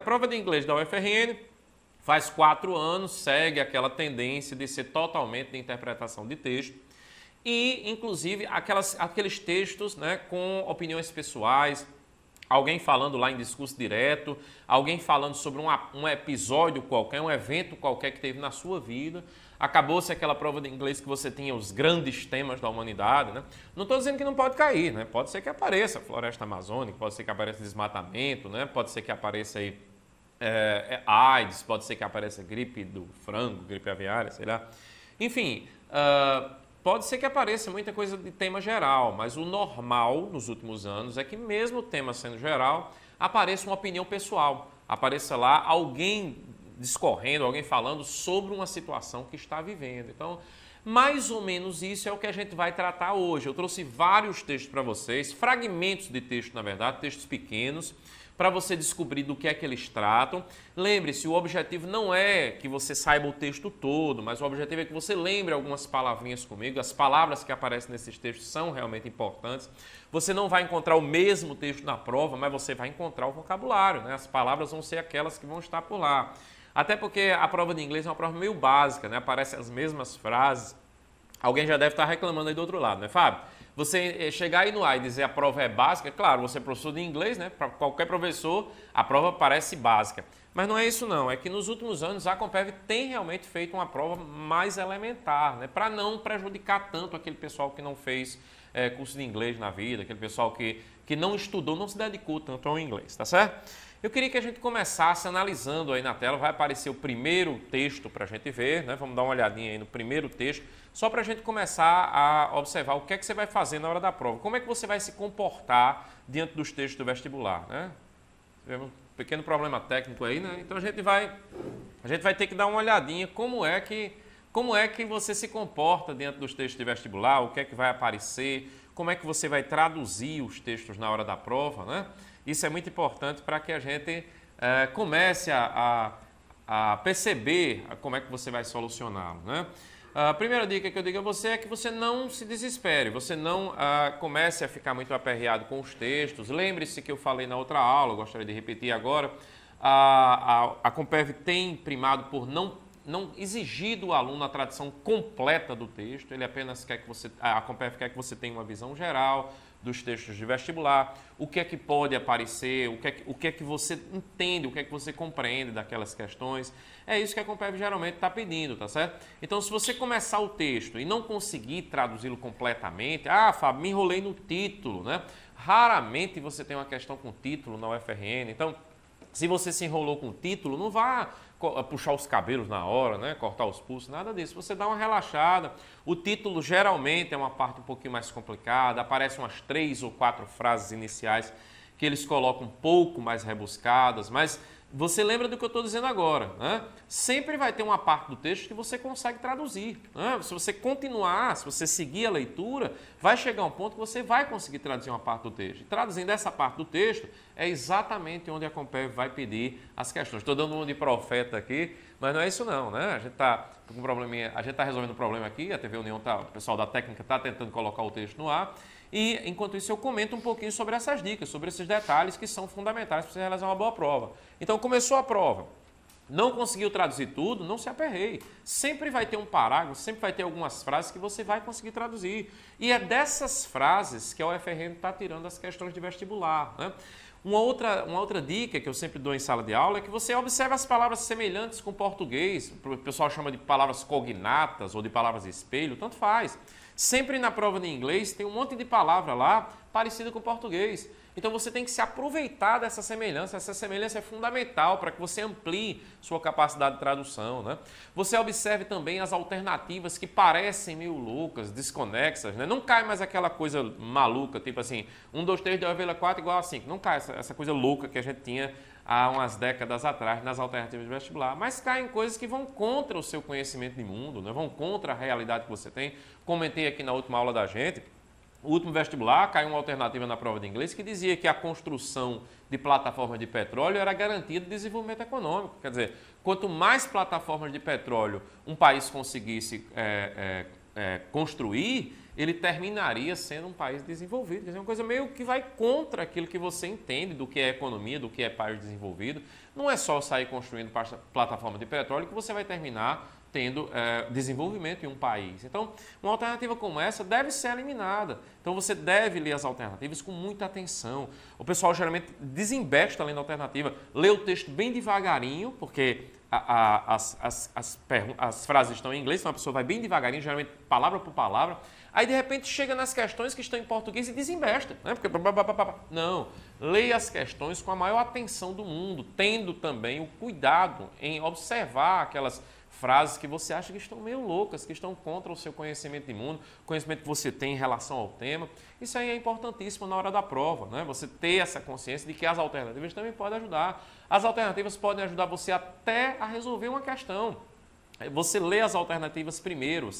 A prova de inglês da UFRN faz 4 anos, segue aquela tendência de ser totalmente de interpretação de texto e, inclusive, aqueles textos, né, com opiniões pessoais, alguém falando lá em discurso direto, alguém falando sobre um episódio qualquer, um evento qualquer que teve na sua vida. Acabou-se aquela prova de inglês que você tinha os grandes temas da humanidade, né? Não estou dizendo que não pode cair, né? Pode ser que apareça floresta amazônica, pode ser que apareça desmatamento, né? Pode ser que apareça aí AIDS, pode ser que apareça gripe do frango, gripe aviária, sei lá. Enfim, pode ser que apareça muita coisa de tema geral, mas o normal nos últimos anos é que mesmo o tema sendo geral, apareça uma opinião pessoal, apareça lá alguém discorrendo, alguém falando sobre uma situação que está vivendo. Então, mais ou menos isso é o que a gente vai tratar hoje. Eu trouxe vários textos para vocês, fragmentos de texto, na verdade, textos pequenos, para você descobrir do que é que eles tratam. Lembre-se, o objetivo não é que você saiba o texto todo, mas o objetivo é que você lembre algumas palavrinhas comigo. As palavras que aparecem nesses textos são realmente importantes. Você não vai encontrar o mesmo texto na prova, mas você vai encontrar o vocabulário, né? As palavras vão ser aquelas que vão estar por lá. Até porque a prova de inglês é uma prova meio básica, né? Aparecem as mesmas frases. Alguém já deve estar reclamando aí do outro lado, né, Fábio? Você chegar aí no ar e dizer a prova é básica, claro, você é professor de inglês, né? Para qualquer professor, a prova parece básica. Mas não é isso não, é que nos últimos anos a Compef tem realmente feito uma prova mais elementar, né? Para não prejudicar tanto aquele pessoal que não fez curso de inglês na vida, aquele pessoal que não estudou, não se dedicou tanto ao inglês, tá certo? Eu queria que a gente começasse analisando aí na tela, vai aparecer o primeiro texto para a gente ver, né? Vamos dar uma olhadinha aí no primeiro texto, só para a gente começar a observar o que é que você vai fazer na hora da prova, como é que você vai se comportar diante dos textos do vestibular, né? Tivemos um pequeno problema técnico aí, né? Então a gente vai ter que dar uma olhadinha como é que você se comporta diante dos textos de vestibular, o que é que vai aparecer, como é que você vai traduzir os textos na hora da prova, né? Isso é muito importante para que a gente comece a perceber como é que você vai solucioná-lo, né? A primeira dica que eu digo a você é que você não se desespere, você não comece a ficar muito aperreado com os textos. Lembre-se que eu falei na outra aula, eu gostaria de repetir agora, a Compef tem primado por não exigir do aluno a tradução completa do texto, ele apenas quer que a Compef quer que você tenha uma visão geral dos textos de vestibular, o que é que pode aparecer, o que é que você entende, o que é que você compreende daquelas questões. É isso que a Compef geralmente está pedindo, tá certo? Então, se você começar o texto e não conseguir traduzi-lo completamente, Fábio, me enrolei no título, né? Raramente você tem uma questão com título na UFRN, então, se você se enrolou com o título, não vá puxar os cabelos na hora, né? Cortar os pulsos, nada disso. Você dá uma relaxada. O título geralmente é uma parte um pouquinho mais complicada, aparecem umas 3 ou 4 frases iniciais que eles colocam um pouco mais rebuscadas, mas você lembra do que eu estou dizendo agora, né? Sempre vai ter uma parte do texto que você consegue traduzir, né? Se você continuar, se você seguir a leitura, vai chegar um ponto que você vai conseguir traduzir uma parte do texto. E traduzindo essa parte do texto, é exatamente onde a Compef vai pedir as questões. Estou dando um de profeta aqui, mas não é isso não, né? A gente está com um probleminha, a gente está resolvendo um problema aqui, a TV União o pessoal da técnica está tentando colocar o texto no ar. E, enquanto isso, eu comento um pouquinho sobre essas dicas, sobre esses detalhes que são fundamentais para você realizar uma boa prova. Então, começou a prova, não conseguiu traduzir tudo, não se aperreie. Sempre vai ter um parágrafo, sempre vai ter algumas frases que você vai conseguir traduzir. E é dessas frases que a UFRN está tirando as questões de vestibular, né? Uma outra dica que eu sempre dou em sala de aula é que você observe as palavras semelhantes com o português. O pessoal chama de palavras cognatas ou de palavras espelho, tanto faz. Sempre na prova de inglês tem um monte de palavra lá parecida com o português. Então você tem que se aproveitar dessa semelhança. Essa semelhança é fundamental para que você amplie sua capacidade de tradução, né? Você observe também as alternativas que parecem meio loucas, desconexas, né? Não cai mais aquela coisa maluca, tipo assim, 1, 2, 3, 2, 4 igual a 5. Não cai essa coisa louca que a gente tinha há umas décadas atrás nas alternativas de vestibular, mas caem coisas que vão contra o seu conhecimento de mundo, né? Vão contra a realidade que você tem. Comentei aqui na última aula da gente, o último vestibular caiu uma alternativa na prova de inglês que dizia que a construção de plataformas de petróleo era garantia de desenvolvimento econômico. Quer dizer, quanto mais plataformas de petróleo um país conseguisse construir, ele terminaria sendo um país desenvolvido. Quer dizer, uma coisa meio que vai contra aquilo que você entende do que é economia, do que é país desenvolvido. Não é só sair construindo plataforma de petróleo que você vai terminar tendo desenvolvimento em um país. Então, uma alternativa como essa deve ser eliminada. Então, você deve ler as alternativas com muita atenção. O pessoal geralmente desembesta lendo a alternativa, lê o texto bem devagarinho, porque as frases estão em inglês, então a pessoa vai bem devagarinho, geralmente palavra por palavra. Aí, de repente, chega nas questões que estão em português e desembesta. Né? Porque... Não. Leia as questões com a maior atenção do mundo, tendo também o cuidado em observar aquelas frases que você acha que estão meio loucas, que estão contra o seu conhecimento de mundo, conhecimento que você tem em relação ao tema. Isso aí é importantíssimo na hora da prova, né? Você ter essa consciência de que as alternativas também podem ajudar. As alternativas podem ajudar você até a resolver uma questão. Você lê as alternativas primeiro,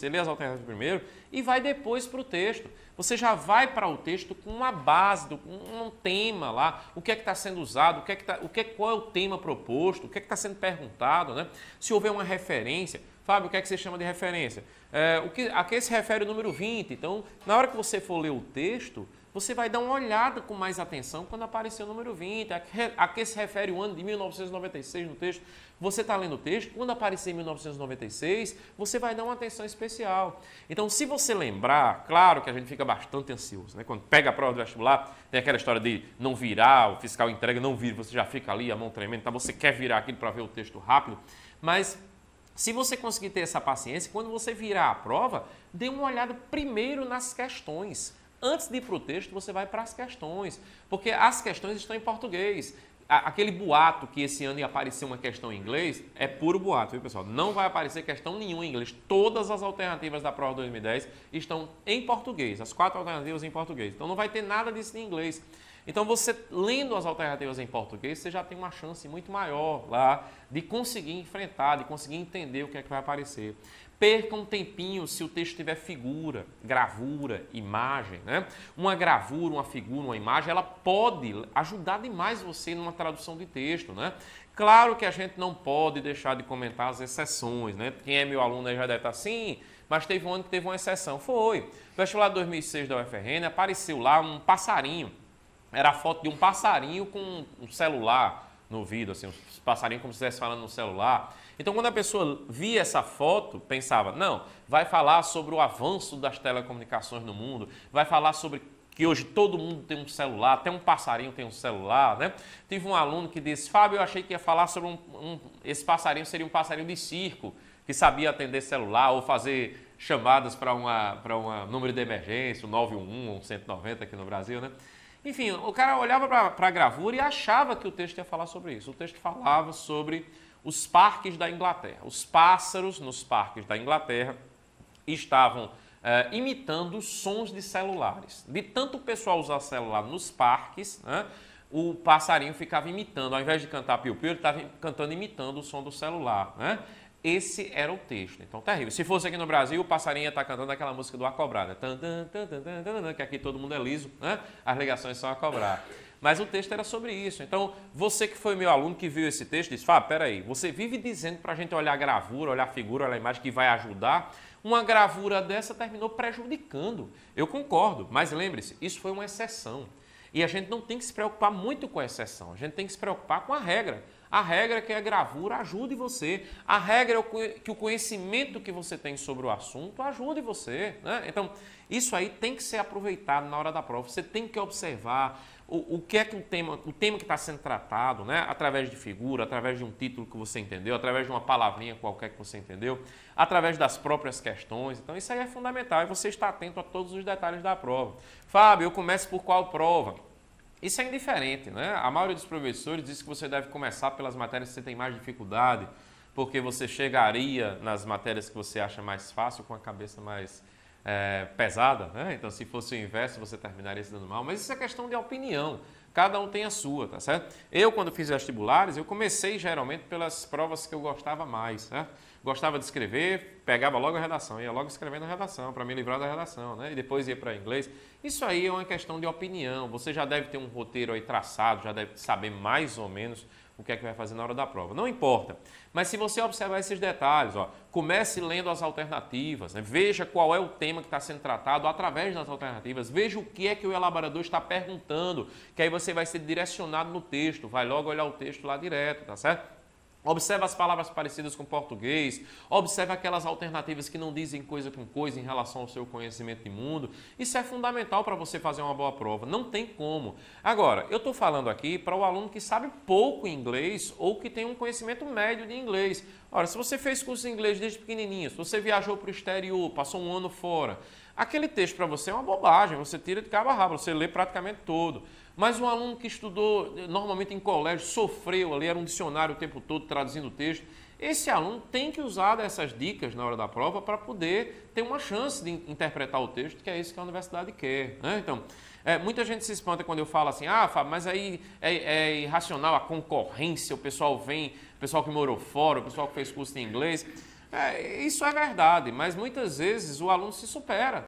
e vai depois para o texto. Você já vai para o texto com uma base, com um tema lá, o que é que está sendo usado, qual é o tema proposto, o que é que está sendo perguntado, né? Se houver uma referência, Fábio, o que é que você chama de referência? A que se refere o número 20? Então, na hora que você for ler o texto, você vai dar uma olhada com mais atenção quando aparecer o número 20, a que se refere o ano de 1996 no texto. Você está lendo o texto, quando aparecer 1996, você vai dar uma atenção especial. Então, se você lembrar, claro que a gente fica bastante ansioso, né? Quando pega a prova do vestibular, tem aquela história de não virar, o fiscal entrega, não vira, você já fica ali, a mão tremendo, então você quer virar aquilo para ver o texto rápido, mas se você conseguir ter essa paciência, quando você virar a prova, dê uma olhada primeiro nas questões. Antes de ir para o texto, você vai para as questões, porque as questões estão em português. Aquele boato que esse ano ia aparecer uma questão em inglês é puro boato, viu, pessoal? Não vai aparecer questão nenhuma em inglês. Todas as alternativas da prova 2010 estão em português, as 4 alternativas em português. Então não vai ter nada disso em inglês. Então você, lendo as alternativas em português, você já tem uma chance muito maior lá de conseguir enfrentar, de conseguir entender o que é que vai aparecer. Perca um tempinho se o texto tiver figura, gravura, imagem, né? Uma gravura, uma figura, uma imagem, ela pode ajudar demais você numa tradução de texto, né? Claro que a gente não pode deixar de comentar as exceções, né? Quem é meu aluno aí já deve estar assim, mas teve um ano que teve uma exceção. Foi. No vestibular de 2006 da UFRN apareceu lá um passarinho. Era a foto de um passarinho com um celular no ouvido, assim, um passarinho como se estivesse falando no celular. Então, quando a pessoa via essa foto, pensava, não, vai falar sobre o avanço das telecomunicações no mundo, vai falar sobre que hoje todo mundo tem um celular, até um passarinho tem um celular, né? Tive um aluno que disse, Fábio, eu achei que ia falar sobre esse passarinho seria um passarinho de circo, que sabia atender celular ou fazer chamadas para um número de emergência, o 911 ou 190 aqui no Brasil, né? Enfim, o cara olhava para a gravura e achava que o texto ia falar sobre isso. O texto falava sobre os parques da Inglaterra. Os pássaros nos parques da Inglaterra estavam imitando sons de celulares. De tanto o pessoal usar celular nos parques, né, o passarinho ficava imitando. Ao invés de cantar piu-piu, ele estava cantando imitando o som do celular, né? Esse era o texto. Então, terrível. Se fosse aqui no Brasil, o passarinho ia estar cantando aquela música do Acobrar, né? Que aqui todo mundo é liso, né? As ligações são a cobrar. Mas o texto era sobre isso. Então, você que foi meu aluno, que viu esse texto, disse, Fábio, peraí, você vive dizendo para a gente olhar a gravura, olhar a figura, olhar a imagem que vai ajudar. Uma gravura dessa terminou prejudicando. Eu concordo, mas lembre-se, isso foi uma exceção. E a gente não tem que se preocupar muito com a exceção, a gente tem que se preocupar com a regra. A regra é que a gravura ajude você. A regra é que o conhecimento que você tem sobre o assunto ajude você, né? Então, isso aí tem que ser aproveitado na hora da prova. Você tem que observar o que é que o tema que está sendo tratado, né? Através de figura, através de um título que você entendeu, através de uma palavrinha qualquer que você entendeu, através das próprias questões. Então, isso aí é fundamental e você está atento a todos os detalhes da prova. Fábio, eu começo por qual prova? Isso é indiferente, né? A maioria dos professores diz que você deve começar pelas matérias que você tem mais dificuldade, porque você chegaria nas matérias que você acha mais fácil com a cabeça mais pesada, né? Então, se fosse o inverso, você terminaria se dando mal. Mas isso é questão de opinião. Cada um tem a sua, tá certo? Eu, quando fiz vestibulares, eu comecei geralmente pelas provas que eu gostava mais, certo? Gostava de escrever, pegava logo a redação, ia logo escrevendo a redação, para me livrar da redação, né? E depois ia para inglês. Isso aí é uma questão de opinião. Você já deve ter um roteiro aí traçado, já deve saber mais ou menos o que é que vai fazer na hora da prova. Não importa. Mas se você observar esses detalhes, ó, comece lendo as alternativas, né? Veja qual é o tema que está sendo tratado através das alternativas, veja o que é que o elaborador está perguntando, que aí você vai ser direcionado no texto, vai logo olhar o texto lá direto, tá certo? Observe as palavras parecidas com o português, observe aquelas alternativas que não dizem coisa com coisa em relação ao seu conhecimento de mundo. Isso é fundamental para você fazer uma boa prova, não tem como. Agora, eu estou falando aqui para o aluno que sabe pouco inglês ou que tem um conhecimento médio de inglês. Ora, se você fez curso de inglês desde pequenininho, se você viajou para o exterior, passou um ano fora, aquele texto para você é uma bobagem, você tira de cabo a rabo, você lê praticamente todo. Mas um aluno que estudou normalmente em colégio, sofreu ali, era um dicionário o tempo todo traduzindo o texto, esse aluno tem que usar dessas dicas na hora da prova para poder ter uma chance de interpretar o texto, que é isso que a universidade quer, né? Então, muita gente se espanta quando eu falo assim, Fábio, mas aí é irracional a concorrência, o pessoal que morou fora, o pessoal que fez curso de inglês. Isso é verdade, mas muitas vezes o aluno se supera.